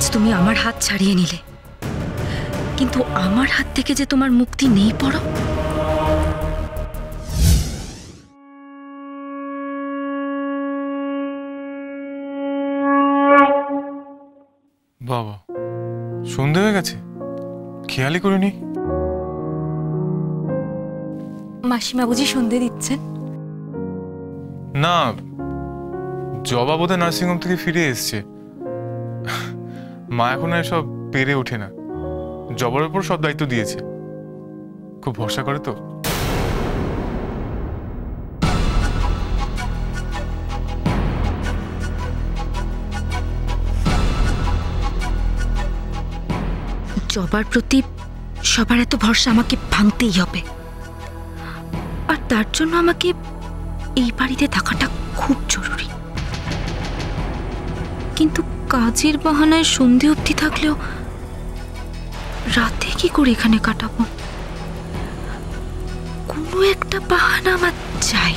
আজ তুমি আমার হাত ছাড়িয়ে নিলে, কিন্তু আমার হাত থেকে যে তোমার মুক্তি নেই পড়ো। বাবা, সন্ধে হয়ে গেছে, খেয়ালই করিনি। মাসিমা বুঝি সন্ধে দিচ্ছেন? না, জবা বোধহয় নার্সিংহোম থেকে ফিরে এসছে। মা এখন আর সব পেরে ওঠে না, জবার উপর সব দায়িত্ব দিয়েছে, খুব ভরসা করে তো। জবার প্রতি সবার এত ভরসা আমাকে ভাঙতেই হবে, আর তার জন্য আমাকে এই বাড়িতে থাকাটা খুব জরুরি। কিন্তু কাজের বাহানায় সন্ধে অবধি থাকলেও রাতে কি করে এখানে কাটাবো? কোনো একটা বাহানা আমার চাই।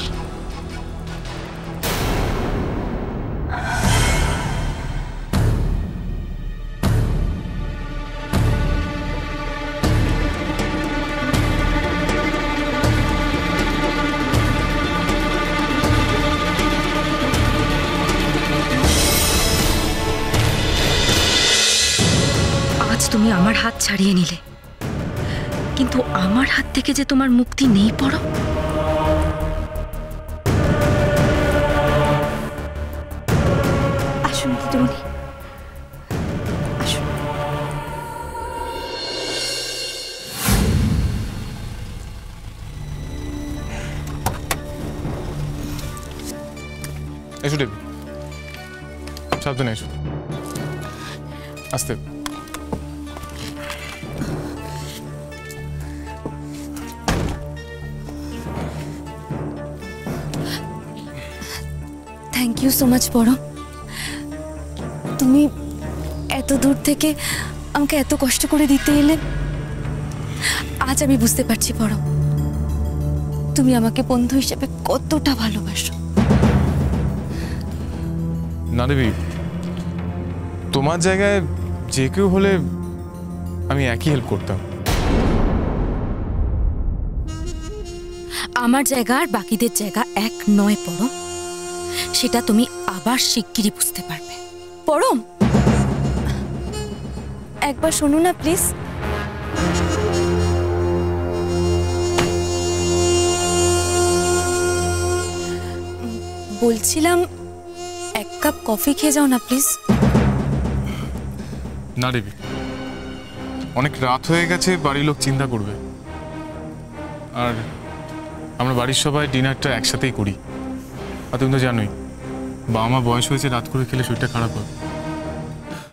তুমি আমার হাত ছাড়িয়ে নিলে, কিন্তু আমার হাত থেকে যে তোমার মুক্তি নেই পড়ো। আসুন দিদিমণি, আসুন। এসো দেবী, সাবধানে এসো, আস্তে। থ্যাংক ইউ সো মাচ পরম। তুমি এত দূর থেকে আমাকে এত কষ্ট করে দিতে এলে, আজ আমি বুঝতে পারছি পরম, তুমি আমাকে বন্ধু হিসেবে কতটা ভালোবাসো। না দেবী, তোমার জায়গায় যে কেউ হলে আমি একই হেল্প করতাম। আমার জায়গা আর বাকিদের জায়গা এক নয় পরম, সেটা তুমি আবার শিগগিরই বুঝতে পারবে। পরম, একবার শোনো না প্লিজ। বলছিলাম এক কাপ কফি খেয়ে যাও না প্লিজ। না দেবী, অনেক রাত হয়ে গেছে, বাড়ির লোক চিন্তা করবে, আর আমরা বাড়ির সবাই ডিনারটা একসাথেই করি। আর তুমি তো জানোই, বাবা মা বয়স হয়েছে, রাত করে খেলে শরীরটা খারাপ হয়।